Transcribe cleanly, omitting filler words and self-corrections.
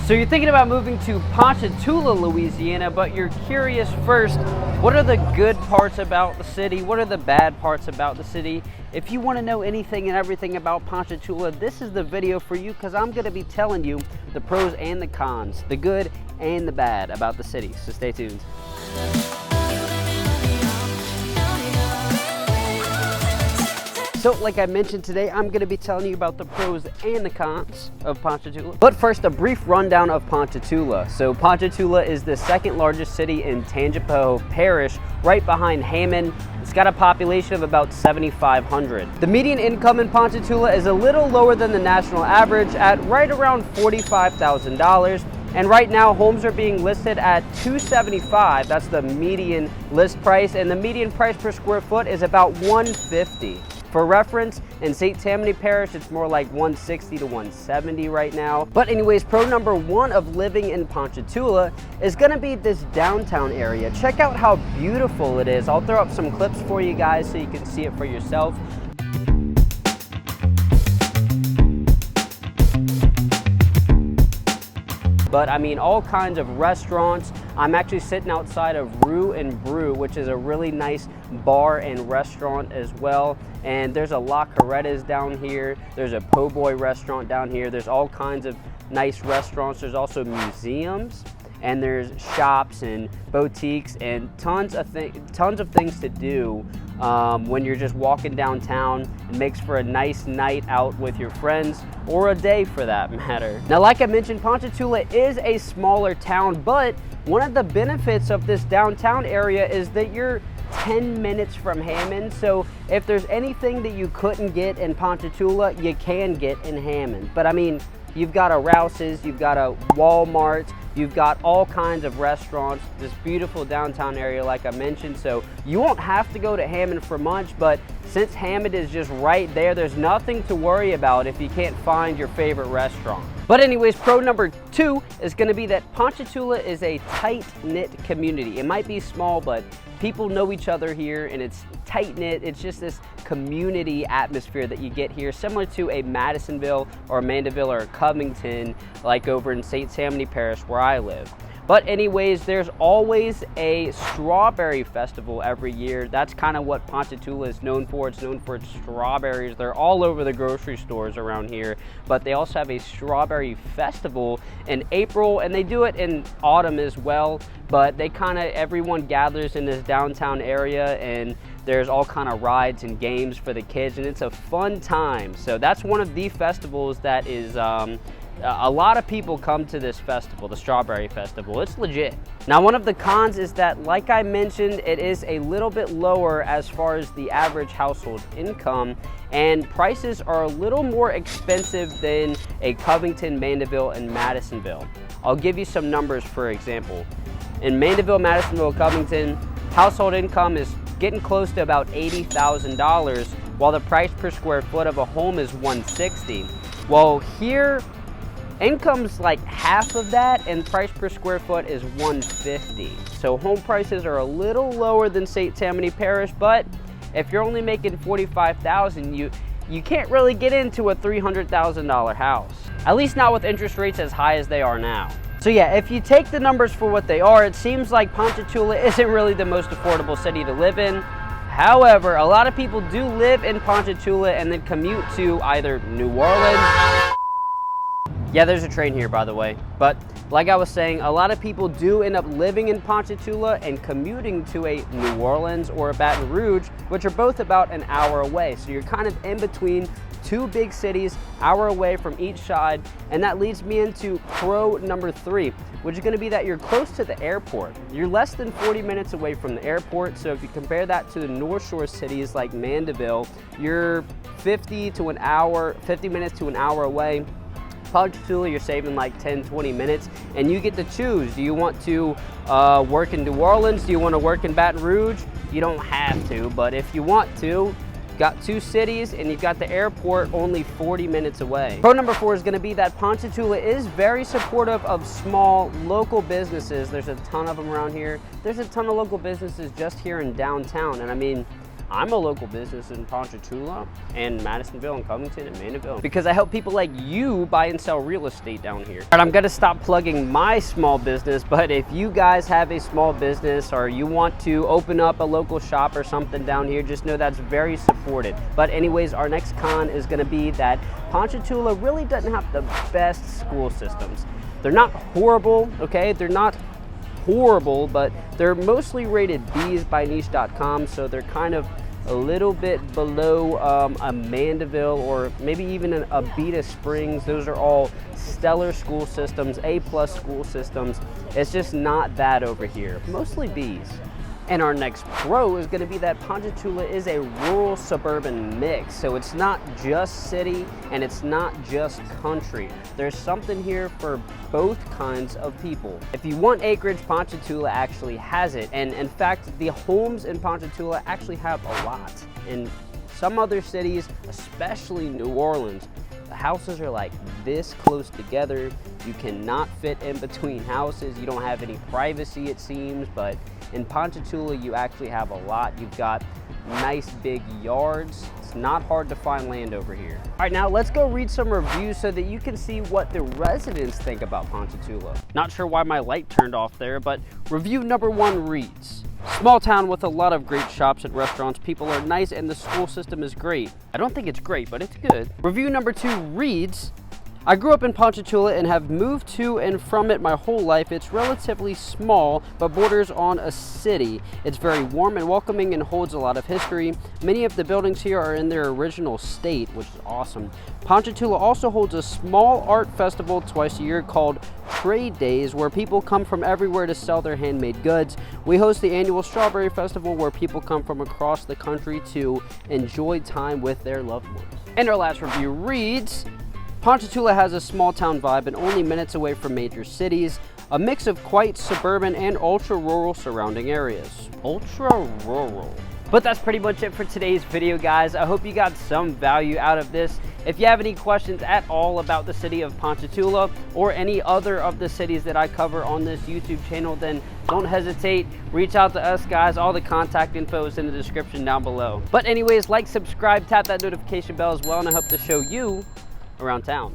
So you're thinking about moving to Ponchatoula, Louisiana, but you're curious first, what are the good parts about the city? What are the bad parts about the city? If you want to know anything and everything about Ponchatoula, this is the video for you, because I'm going to be telling you the pros and the cons, the good and the bad about the city. So stay tuned. So like I mentioned today, I'm going to be telling you about the pros and the cons of Ponchatoula. But first, a brief rundown of Ponchatoula. So Ponchatoula is the second largest city in Tangipahoa Parish, right behind Hammond. It's got a population of about 7,500. The median income in Ponchatoula is a little lower than the national average at right around $45,000. And right now, homes are being listed at $275. That's the median list price, and the median price per square foot is about $150. For reference, in St. Tammany Parish, it's more like $160 to $170 right now. But anyways, pro number one of living in Ponchatoula is gonna be this downtown area. Check out how beautiful it is. I'll throw up some clips for you guys so you can see it for yourself. But I mean, all kinds of restaurants. I'm actually sitting outside of Brew and Brew, which is a really nice bar and restaurant as well. And there's a La Carretta's down here. There's a Po' Boy restaurant down here. There's all kinds of nice restaurants. There's also museums, and there's shops and boutiques and tons of things to do when you're just walking downtown. It makes for a nice night out with your friends, or a day for that matter. Now, like I mentioned, Ponchatoula is a smaller town, but one of the benefits of this downtown area is that you're 10 minutes from Hammond. So if there's anything that you couldn't get in Ponchatoula, you can get in Hammond. But I mean, you've got a Rouse's, you've got a Walmart, you've got all kinds of restaurants, this beautiful downtown area like I mentioned. So you won't have to go to Hammond for much, but since Hammond is just right there, there's nothing to worry about if you can't find your favorite restaurant. But anyways, pro number two is gonna be that Ponchatoula is a tight-knit community. It might be small, but people know each other here, and it's tight-knit. It's just this community atmosphere that you get here, similar to a Madisonville or a Mandeville or a Covington, like over in St. Tammany Parish where I live. But anyways, there's always a strawberry festival every year. That's kind of what Ponchatoula is known for. It's known for its strawberries. They're all over the grocery stores around here, but they also have a strawberry festival in April, and they do it in autumn as well. But they everyone gathers in this downtown area, and there's all kind of rides and games for the kids, and it's a fun time. So that's one of the festivals that is, a lot of people come to this festival, the Strawberry Festival. It's legit. Now, one of the cons is that, like I mentioned, it is a little bit lower as far as the average household income, and prices are a little more expensive than a Covington, Mandeville, and Madisonville. I'll give you some numbers, for example. In Mandeville, Madisonville, Covington, household income is getting close to about $80,000, while the price per square foot of a home is $160. Well, here, income's like half of that, and price per square foot is $150. So home prices are a little lower than St. Tammany Parish, but if you're only making $45,000, you can't really get into a $300,000 house. At least not with interest rates as high as they are now. So yeah, if you take the numbers for what they are, it seems like Ponchatoula isn't really the most affordable city to live in. However, a lot of people do live in Ponchatoula and then commute to either New Orleans. Yeah, there's a train here, by the way. But like I was saying, a lot of people do end up living in Ponchatoula and commuting to a New Orleans or a Baton Rouge, which are both about an hour away. So you're kind of in between two big cities, hour away from each side. And that leads me into pro number three, which is gonna be that you're close to the airport. You're less than 40 minutes away from the airport. So if you compare that to the North Shore cities like Mandeville, you're 50 minutes to an hour away. Ponchatoula, you're saving like 10-20 minutes, and you get to choose. Do you want to work in New Orleans? Do you want to work in Baton Rouge? You don't have to, but if you want to, you've got two cities and you've got the airport only 40 minutes away. Pro number four is going to be that Ponchatoula is very supportive of small local businesses. There's a ton of them around here. There's a ton of local businesses just here in downtown, and I mean, I'm a local business in Ponchatoula and Madisonville and Covington and Mandeville because I help people like you buy and sell real estate down here. All right, I'm gonna stop plugging my small business, but if you guys have a small business or you want to open up a local shop or something down here, just know that's very supported. But anyways, our next con is gonna be that Ponchatoula really doesn't have the best school systems. They're not horrible, okay? They're not horrible, but they're mostly rated B's by niche.com, so they're kind of a little bit below a Mandeville or maybe even a Beta Springs. Those are all stellar school systems, A+ school systems. It's just not that over here, mostly B's. And our next pro is going to be that Ponchatoula is a rural suburban mix. So it's not just city and it's not just country. There's something here for both kinds of people. If you want acreage, Ponchatoula actually has it. And in fact, the homes in Ponchatoula actually have a lot. In some other cities, especially New Orleans, the houses are like this close together. You cannot fit in between houses. You don't have any privacy, it seems, but in Ponchatoula, you actually have a lot. You've got nice big yards. It's not hard to find land over here. All right, now let's go read some reviews so that you can see what the residents think about Ponchatoula. Not sure why my light turned off there, but review number 1 reads, small town with a lot of great shops and restaurants. People are nice and the school system is great. I don't think it's great, but it's good. Review number 2 reads, I grew up in Ponchatoula and have moved to and from it my whole life. It's relatively small, but borders on a city. It's very warm and welcoming and holds a lot of history. Many of the buildings here are in their original state, which is awesome. Ponchatoula also holds a small art festival twice a year called Trade Days, where people come from everywhere to sell their handmade goods. We host the annual Strawberry Festival, where people come from across the country to enjoy time with their loved ones. And our last review reads, Ponchatoula has a small town vibe and only minutes away from major cities, a mix of quite suburban and ultra-rural surrounding areas. Ultra-rural. But that's pretty much it for today's video, guys. I hope you got some value out of this. If you have any questions at all about the city of Ponchatoula or any other of the cities that I cover on this YouTube channel, then don't hesitate. Reach out to us, guys. All the contact info is in the description down below. But anyways, like, subscribe, tap that notification bell as well, and I hope to show you around town.